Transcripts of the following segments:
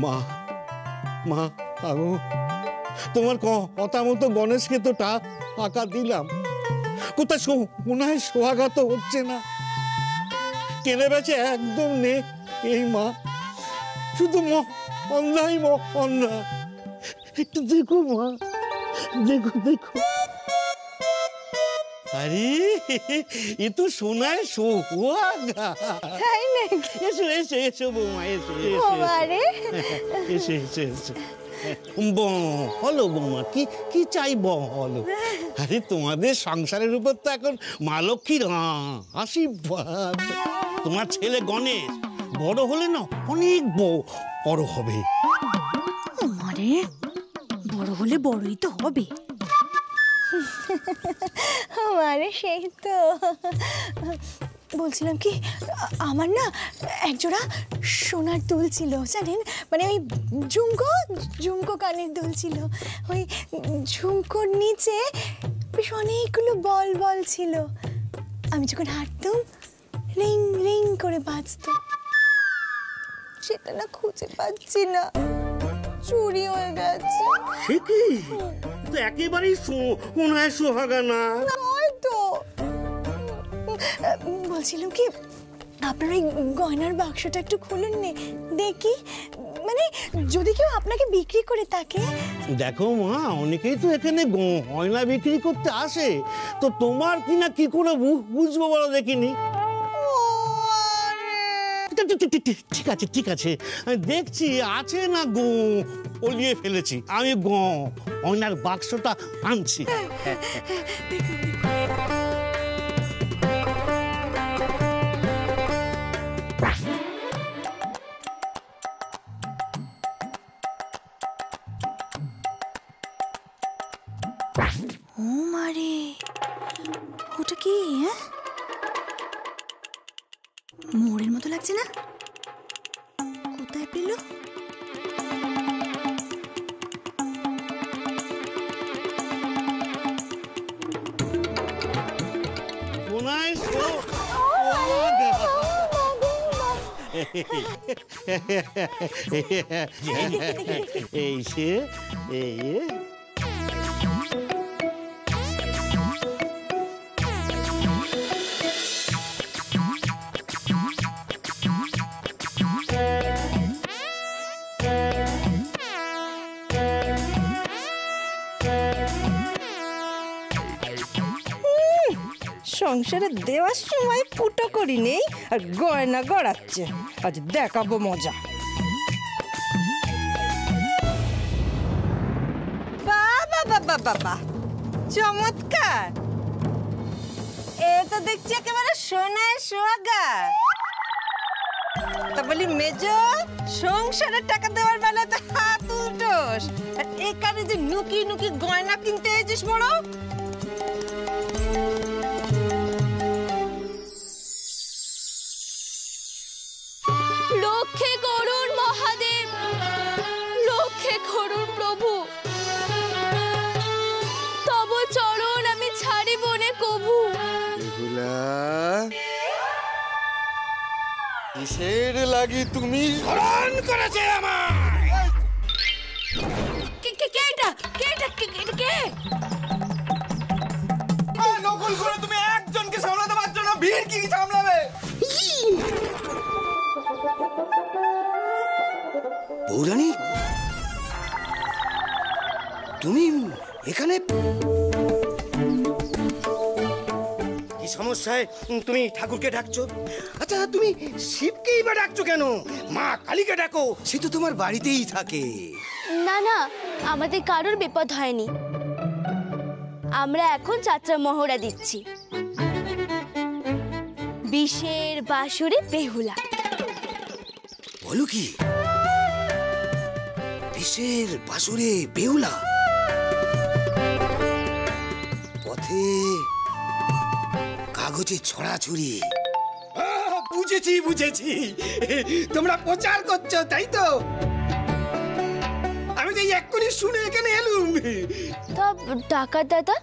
মা মা আগো, তোমার কথা মতো গণেশকে তো টাকা দিলাম, কোথায় মনে সোহাগা তো হচ্ছে না, কেনে বেচে একদম নেই। এই মা শুধু অন্যায় অন্যায়, একটু দেখো মা, দেখো দেখো। আরে এ তো সোনায় সোহাগা। তাই নাকি? এসো এসো এসো বৌমা, এসো এসো এসো এসো। বলো বৌমা, কি চাই বলো। আরে তোমাদের সংসারের উপর তো এখন মা লক্ষ্মীর আশীর্বাদ। তোমার ছেলে গণেশ বড় হলে না অনেক বড় হবে। আরে বড় হলে বড়ই তো হবে। আরে সেই তো বলছিলাম কি, আমার না একজোড়া সোনার দুল ছিল জানেন, মানে ওই ঝুমকো কানের দুল ছিল। ওই ঝুমকোর নিচে বেশ অনেকগুলো বল ছিল। আমি যখন হাঁটতাম রিং রিং করে বাজতো। সেটা না খুঁজে পাচ্ছি না, চুরি হয়ে গেছে। একেবারেই সোনায় সোহাগা না। হয়তো বলছিলাম কি, আপনার ওই গয়নার বাক্সটা একটু খুলুন নে দেখি, মানে যদি কেউ আপনাকে বিক্রি করে থাকে। দেখো মা, অনেকেই তো এখানে গয়না বিক্রি করতে আসে, তো তোমার কিনা কি করে বুঝবো বলো দেখিনি। ঠিক আছে ঠিক আছে, দেখছি আছে না ওলিয়ে ফেলেছি আমি, গয়নার বাক্সটা আনছি। ও মারে, ওটা কি? মোড়ের মতো লাগছে না? কোথায় পেল? এই সে সংসারে দেওয়ার সময় ফুটো করি নেই আর গয়না গড়াচ্ছে। আজ দেখাবো মজা। বাবা বাবা বাবা, চমৎকার! এ তো দেখছি একেবারে সোনায় সোহাগা। তা বলি মেজ, সংসারের টাকা দেওয়ার বেলা তো হাত উল্টোস, আর এখানে যে নুকি নুকি গয়না কিনতে এসেছিস বড়। রক্ষে করুন মহাদেব, রক্ষে করুন প্রভু, তব চরণ আমি ছাড়িব নে কভু। কিসের লাগি তুমি স্মরণ করেছে আমায়? কে নকল করে তুমি একজনকে সামলাতে পারছো না, ভিড় কি সামলাবে? বৌরানী, তুমি এখানে কি সমস্যায় তুমি ঠাকুরকে ডাকছো? আচ্ছা, তুমি শিবকেই বা ডাকছো কেন? মা কালীকে ডাকো, সে তো তোমার বাড়িতেই থাকে। না না, আমাদের কারোর বিপদ হয়নি, আমরা এখন যাত্রা মহড়া দিচ্ছি। বিষের বাঁশুরে বেহুলা। বলো কি? বিষের বাঁশুরে বেহুলা? পথে কাগজে ছড়াছড়ি। বুঝেছি, তোমরা প্রচার করছো তাই তো? আমি তো এক্ষুনি শুনে এখানে এলুম। তা ডাকাত দাদা,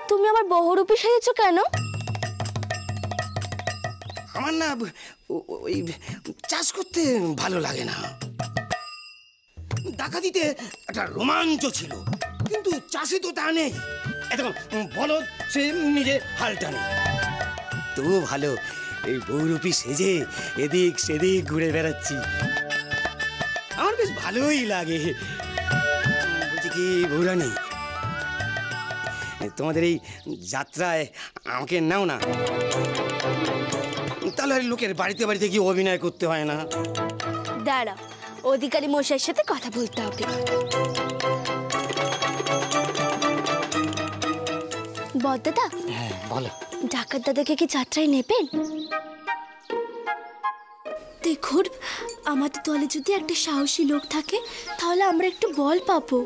তুমি আমার বহুরূপী সেজেছো কেন? আমার না ওই চাষ করতে ভালো লাগে না। ডাকাতিতে একটা রোমাঞ্চ ছিল, কিন্তু চাষে তো তা নেই। এখন বলদ সে নিজে হাল টানে। তবু ভালো, এই বৌরূপী সেজে এদিক সেদিক ঘুরে বেড়াচ্ছি, আমার বেশ ভালোই লাগে। বলছি কি বৌরানী, তোমাদের এই যাত্রায় আমাকে নাও না, তাহলে লোকের বাড়িতে বাড়িতে গিয়ে অভিনয় করতে হয় না। দাঁড়া, অধিকারী মশাইয়ের সাথে কথা বলতে হবে। বড়দাদা, হ্যাঁ বলো। ডাকাত দাদাকে কি যাত্রায় নেবেন? দেখুন, আমাদের দলে যদি একটা সাহসী লোক থাকে তাহলে আমরা একটু বল পাবো।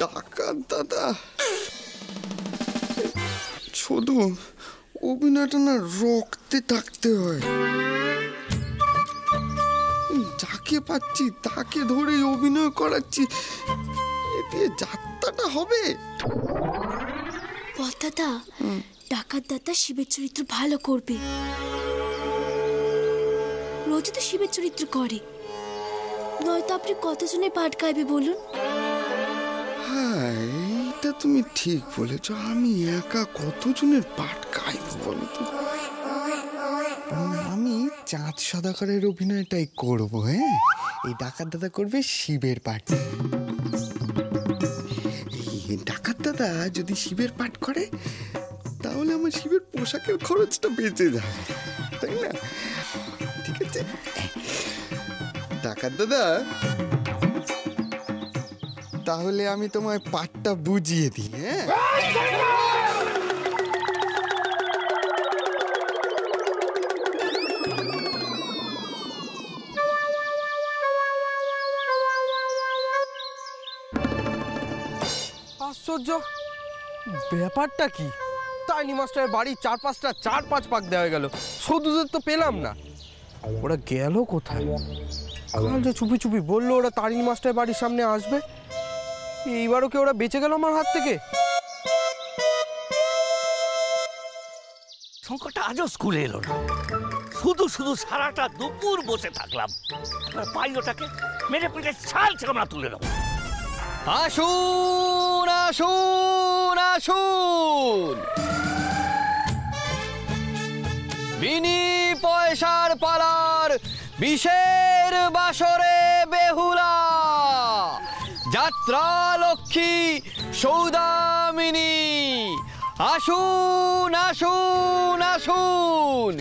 ডাকাত দাদা শুধু অভিনয়টা না রক্তে থাকতে হয়। যাকে পাচ্ছি তাকে ধরেই অভিনয় করাচ্ছি, এতে যাত্রাটা হবে? বড়দাদা, ডাকাত দাদা শিবের চরিত্র ভালো করবে। রোজ তো শিবের চরিত্র করে, নয়তো আপনি কতজনের পাঠ গাইবে বলুন? হ্যাঁ, এইটা তুমি ঠিক বলেছ। আমি একা কতজনের পাঠ গাইব বলো তো? আমি চাঁদ সদাগরের অভিনয়টাই করব। হ্যাঁ, এই ডাকাত দাদা করবে শিবের পাঠ। এই ডাকাত দাদা যদি শিবের পাঠ করে তাহলে আমার শিবের পোশাকের খরচটা বেঁচে যাবে, তাই না? ঠিক আছে ডাকাত দাদা, তাহলে আমি তোমায় পাঠটা বুঝিয়ে দিই। হ্যাঁ, আশ্চর্য, ব্যাপারটা কি? তাইনি মাস্টারের বাড়ি 4-5টা 4-5 পাক দেওয়া গেল, সৌদুদের তো পেলাম না। ওরা গেল কোথায়? কাল যে চুপি চুপি বললো ওরা তারিণী মাস্টারের বাড়ির সামনে আসবে, এইবারও কি ওরা বেঁচে গেল আমার হাত থেকে? শঙ্করটা আজও স্কুলে এলো না, শুধু শুধু সারাটা দুপুর বসে থাকলাম। পাইলটাকে মেরে পিঠে ছাল চামড়া তুলে নেব। আসুন আসুন আসুন, বিনি পয়সার পালার বিশের বাসরে বেহুলা যাত্রা লক্ষ্মী সৌদামিনী। আসুন আসুন আসুন।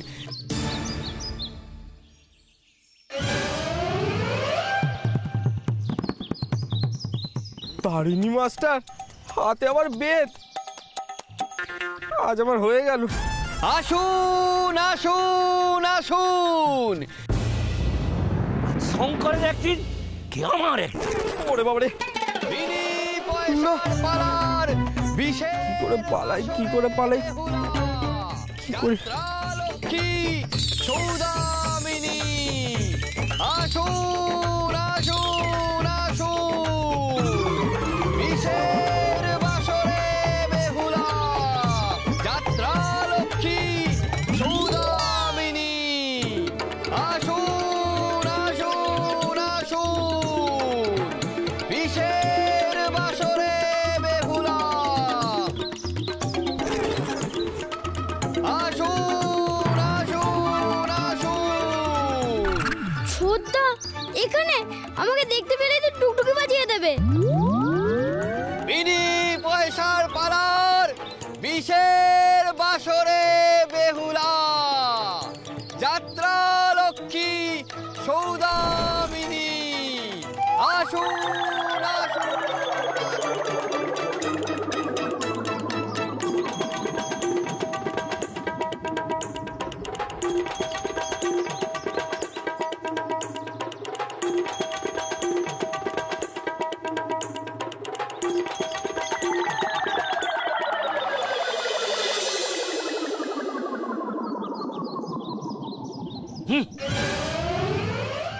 তারিণী মাস্টার, হাতে আবার বেত, আজ আমার হয়ে গেল। আসুন আসুন আসুন। শঙ্করের একদিন কি আমার একদিন। ওরে বাবারে, বিশেষ কি করে পালাই, কি করে পালাই, কি করে? কি সৌদামিনী, আসুন আসুন আসুন, বিশের বাসরে বেহুলা যাত্রা লক্ষ্মী সৌদামিনী। আসুন আসুন আসুন, বিশের বাসরে বেহুলা। আসুন আসুন আসুন। ছোটদা এখানে আমাকে দেখতে পেলে তো টুকটুকি বাজিয়ে দেবে। বিনি পয়সার পালার বিশের বাসরে বেহুলা যাত্রা লক্ষ্মী সৌদামিনী। আসুন আসুন।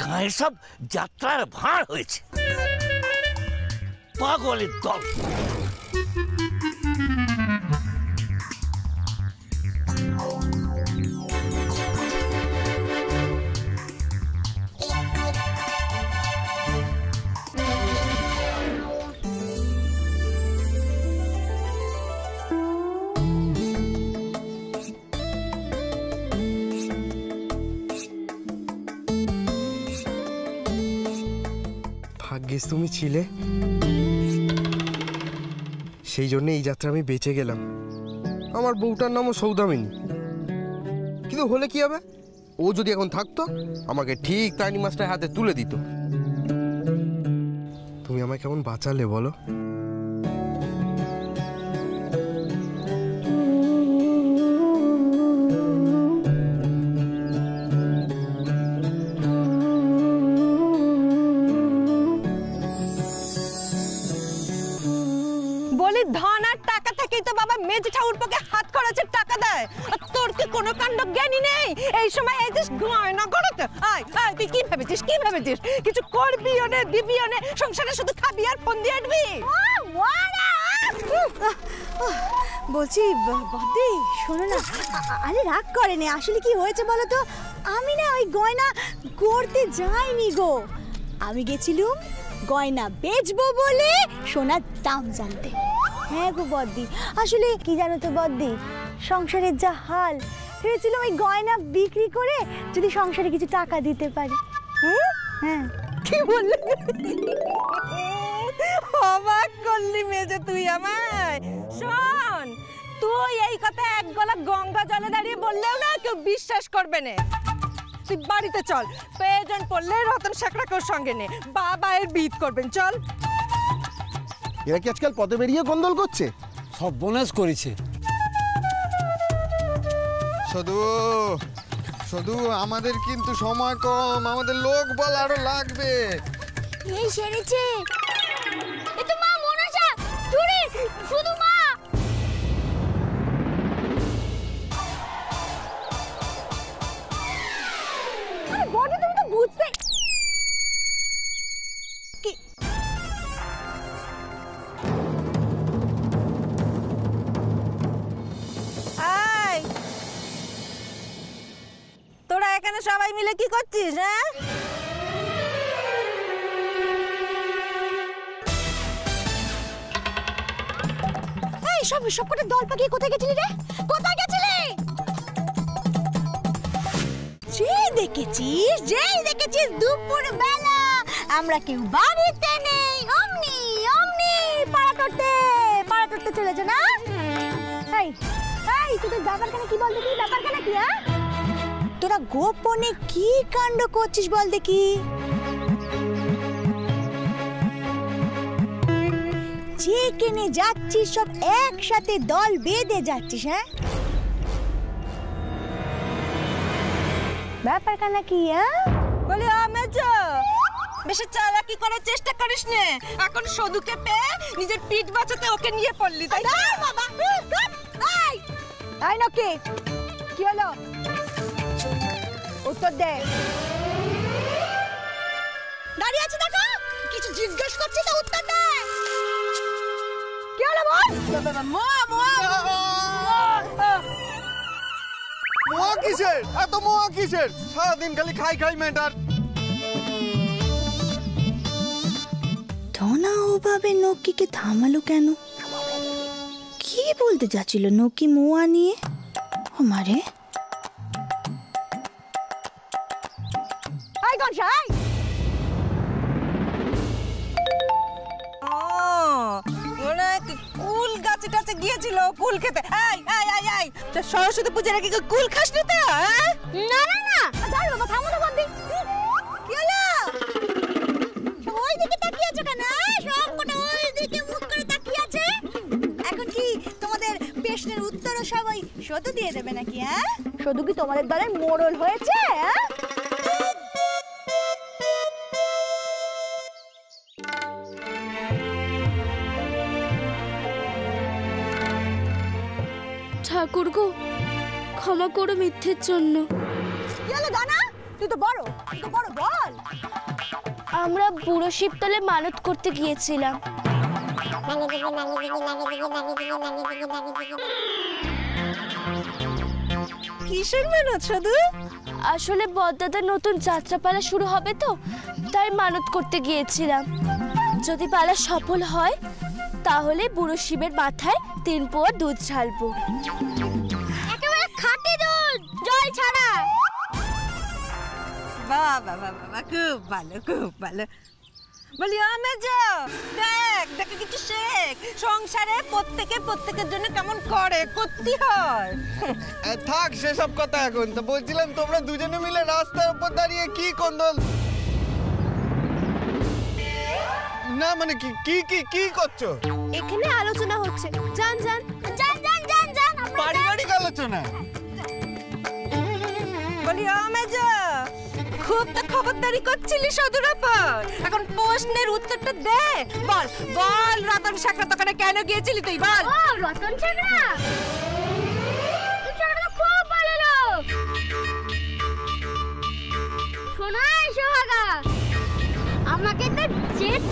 গায়ে সব যাত্রার ভাঁড় হয়েছে, পাগলের দল। ভাগ্যিস তুমি ছিলে, সেই জন্য এই যাত্রা আমি বেঁচে গেলাম। আমার বউটার নামও সৌদামিনী, কিন্তু হলে কি হবে, ও যদি এখন থাকতো আমাকে ঠিক তাইনি মাস্টার হাতে তুলে দিত। তুমি আমায় কেমন বাঁচালে বলো? বলি ধন আর টাকা থেকেই তো বাবা মেজ ঠাকুরপোকে হাত খরচের টাকা দেয়, আর তোর কি কোনো কাণ্ড জ্ঞানী নেই? এই সময় এই যে গয়না করতে আয় আয়, তুই কি ভেবেছিস কিছু করবিও না দিবিও না, সংসারে শুধু খাবি আর ফোন দিয়ে আটবি? বলছি বদ্দি শোনো না, আরে রাগ করেনি, আসলে কি হয়েছে বলো তো, আমি না ওই গয়না করতে যাইনি গো, আমি গেছিলুম গয়না বেচবো বলে সোনার দাম জানতে। হ্যাঁ গো বদ্দি, আসলে কি জানো তো বদ্দি, সংসারের যা হাল, ভেবেছিলাম ওই গয়না বিক্রি করে যদি সংসারে কিছু টাকা দিতে পারি। হ্যাঁ কি বললি? অবাক করলি মেজে তুই আমায়। শোন, তুই এই কথা এক গলা গঙ্গা জলে দাঁড়িয়ে বললেও না কেউ বিশ্বাস করবে না। তুই বাড়িতে চল, প্রয়োজন পড়লে রতন সাকরাকেও সঙ্গে নে, বাবা এর বিদ করবেন। চল। এরা কি আজকাল পথে বেরিয়ে গন্ডল করছে? সব বোনাস করেছে। শুধু শুধু আমাদের কিন্তু সময় কম, আমাদের লোক বল আরো লাগবে। এই সেরেছে, এ তো মা মনাসা, চুরি শুধু মা। আরে বড় তুমি তো বুঝতে কি আয়, তোরা এখানে সবাই মিলে কি করছিস? হ্যাঁ, এই সব কটা দল পাকিয়ে কোথায় গেছিলি রে? কোথায় গেছিলি? যেই দেখেছিস দুপুর বেলা আমরা কেউ বাড়িতে নেই, অমনি অমনি পাড়া করতে চলেছে না? এই এই তোদের ব্যাপারখানে কি বল দেখি, ব্যাপারখানে কি? হ্যাঁ, তোরা গোপনে কি কাণ্ড করছিস বল দেখি? যেখানে যাচ্ছিস সব একসাথে দল বেঁধে যাচ্ছিস? হ্যাঁ, ব্যাপারখানা কি? বলি মেজো, বেশি চালাকি করার চেষ্টা করিস নে। এখন সদুকে পেয়ে নিজের পিঠ বাঁচাতে ওকে নিয়ে পড়লি, তাই না? বাবা তাই নাকি? কি হলো, উত্তর দে। দাঁড়িয়ে আছে দেখো, কিছু জিজ্ঞেস করছি তো উত্তর দে। কি হলো বল? মোয়া কিসের, এত মোয়া কিসের? সারাদিন খালি খাই ম্যাটার। ধনা ওভাবে নক্কিকে থামালো কেন? কি বলতে যাচ্ছিল নক্কি মোয়া নিয়ে? ও মারে, আই গনশা আই। কুল গাছে টাছে গিয়েছিল কুল খেতে। আয় আয় আয় আয়, সরস্বতী পূজার আগে কুল খাস না তো? না না না, দাঁড়া বাবা, থামো তো বন্দি। কি হলো, ওই দিকে তাকিয়ে আছো কেন? সব কটা ওই দিকে মুখ করে তাকিয়ে আছে। এখন কি তোমাদের প্রশ্নের উত্তরও সবাই সদু দিয়ে দেবে নাকি? হ্যাঁ, সদু কি তোমাদের দলের মোড়ল হয়েছে? ঠাকুর গো, ক্ষমা করো মিথ্যের জন্য। কি হলো দানা, তুই তো বড় বল। আমরা বুড়ো শিবতলে মানত করতে গিয়েছিলাম। কিসের মানত শুধু? আসলে বড়দাদার নতুন যাত্রাপালা শুরু হবে তো, তাই মানত করতে গিয়েছিলাম। যদি পালা সফল হয় তাহলে বুড়ো শিবের মাথায় 3 পোয়া দুধ ঢালবো, একেবারে খাঁটি দুধ, জল ছাড়া। বাবা বাবা, খুব ভালো খুব ভালো। বলি মেজো দেখ দেখ কিছু শেখ, সংসারে প্রত্যেকের জন্য কেমন করে করতে হয়। থাক সেসব কথা এখন। তো বলছিলাম তোমরা দুজনে মিলে রাস্তার উপর দাঁড়িয়ে কি কন্দল, না মানে কি কি কি কি করছো? এখানে আলোচনা হচ্ছে। যান যান যান যান যান যান, পারিবারিক আলোচনা। বলি মেজো খুব তো খবরদারি করছিলি সদুর উপর, এখন প্রশ্নের উত্তরটা দে। বল বল, রতন শাকরা দোকানে কেন গিয়েছিলি তুই বল? ও রতন শাকরা, শাকরা খুব ভালো লোক। শোনাই সোহাগা, আমাকে তো জেট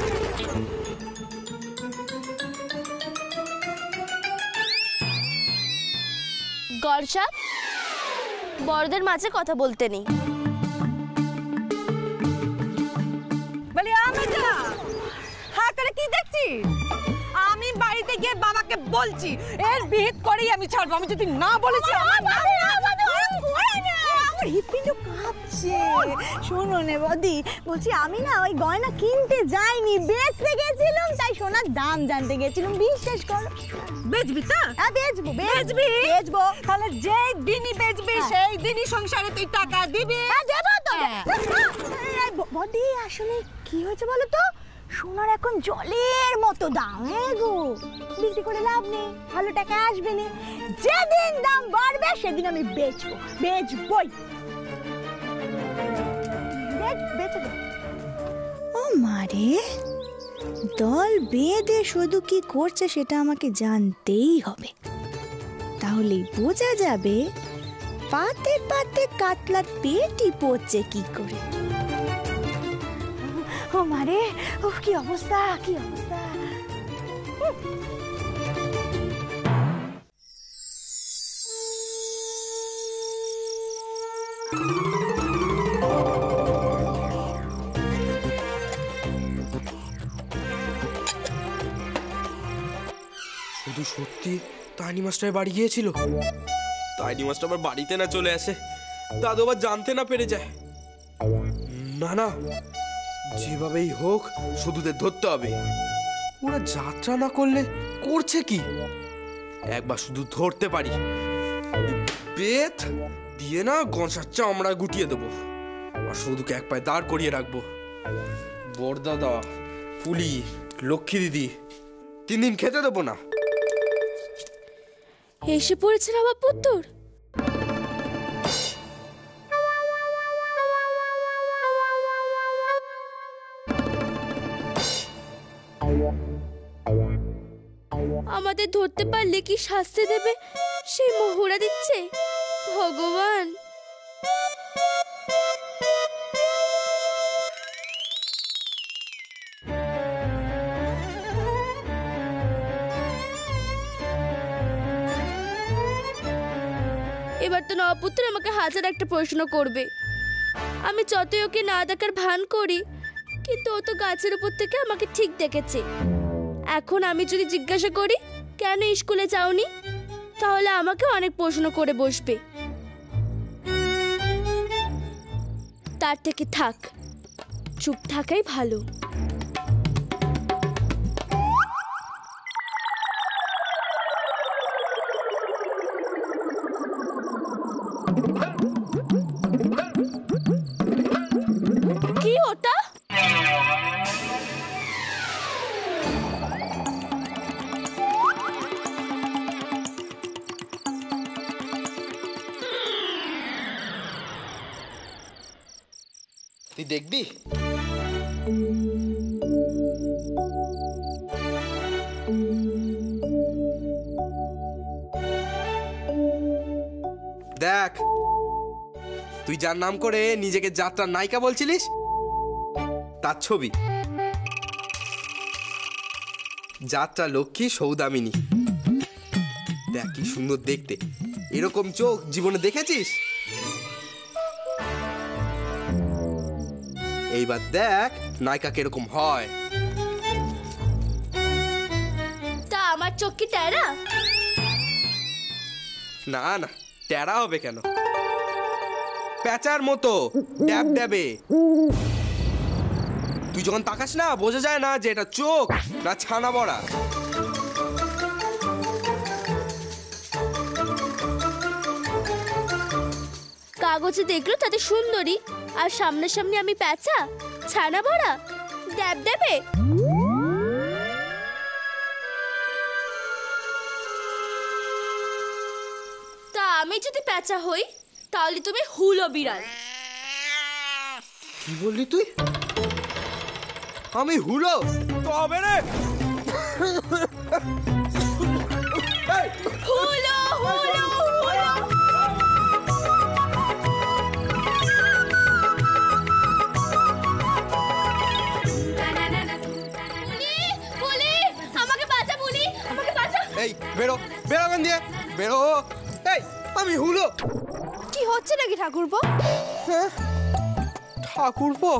গড়সা বড়দের মাঝে কথা বলতে নেই। বলি মেজো হ্যাঁ করে কি দেখছি? আমি বাড়িতে গিয়ে বাবাকে বলছি, এর বিহিত করেই আমি ছাড়বো। আমি যদি না বলেছি আমার হৃৎপিণ্ড কাঁপছে। শোনো নে বদি, বলছি আমি না ওই গয়না কিনতে যাইনি, বেচতে গেছিলাম, তাই সোনার দাম জানতে গেছিলাম। বিশ্বাস করো। বেচবি তো? হ্যাঁ বেচবো। বেচবো তাহলে যেই দিনই বেচবি সেই দিনই সংসারে তুই টাকা দিবি। হ্যাঁ দেবো তো। বদি আসলে কি হয়েছে বলো তো, সোনার এখন জলের মতো দাম। হ্যাঁ গো, বিক্রি করে লাভ নেই, ভালো টাকা আসবে না। যেদিন দাম বাড়বে সেদিন আমি বেচবই। বেচে দে। ও মারে, দল বেঁধে শুধু কি করছে সেটা আমাকে জানতেই হবে, তাহলেই বোঝা যাবে পাতে পাতে কাতলার পেটই পড়ছে কি করে। ও মারে, ও কি অবস্থা, কি অবস্থা। শুধু সত্যি তাইনি মাস্টার বাড়ি গিয়েছিল? তাইনি মাস্টার আবার বাড়িতে না চলে আসে, দাদু আবার জানতে না পেরে যায়। না না, যেভাবেই হোক শুধুদের ধরতে হবে। ওরা যাত্রা না করলে করছে কি? একবার শুধু ধরতে পারি, বেত দিয়ে না গঁচার চামড়া গুটিয়ে দেবো, আর শুধুকে এক পায়ে দাঁড় করিয়ে রাখবো। বড়দাদা, ফুলি, লক্ষ্মী দিদি 3 দিন খেতে দেবো না। এসে পড়েছে নবাব পুত্তর। আমাদের ধরতে পারলে কি শাস্তি দেবে সেই মহড়া দিচ্ছে ভগবান। এবার তো নবপুত্র আমাকে 1000 একটা প্রশ্ন করবে। আমি যতই ওকে না দেখার ভান করি, কিন্তু ও তো গাছের উপর থেকে আমাকে ঠিক দেখেছে। এখন আমি যদি জিজ্ঞাসা করি কেন স্কুলে যাওনি, তাহলে আমাকে অনেক প্রশ্ন করে বসবে। তার থেকে থাক, চুপ থাকাই ভালো। কি ওটা? তুই দেখবি? দেখ, তুই যার নাম করে নিজেকে যাত্রার নায়িকা বলছিলিস তার ছবি। যাত্রা লক্ষ্মী সৌদামিনী। দেখ কি সুন্দর দেখতে, এরকম চোখ জীবনে দেখেছিস? এইবার দেখ নায়িকা কিরকম হয়। তা আমার চোখ কি টেরা? না না, টেরা হবে কেন? প্যাচার মতো ড্যাব ড্যাবে। তুই যখন তাকাস না বোঝা যায় না যে এটা চোখ না ছানা বড়া। কাগজে দেখলো তাতে সুন্দরী, আর সামনাসামনি আমি প্যাঁচা, ছানা বড়া, ড্যাব দেবে। তা আমি যদি প্যাঁচা হই তাহলে তুমি হুলো বিড়াল। কি বললি তুই? আমি হুলো? তবে রে হুলো হুলো হুলো। আমাকে বাঁচা বুলি, আমাকে বাঁচা। এই বেরো, বেরো এখান দিয়ে, বেরো। এই আমি হুলো। কি হচ্ছে নাকি ঠাকুরপো? ঠাকুরপো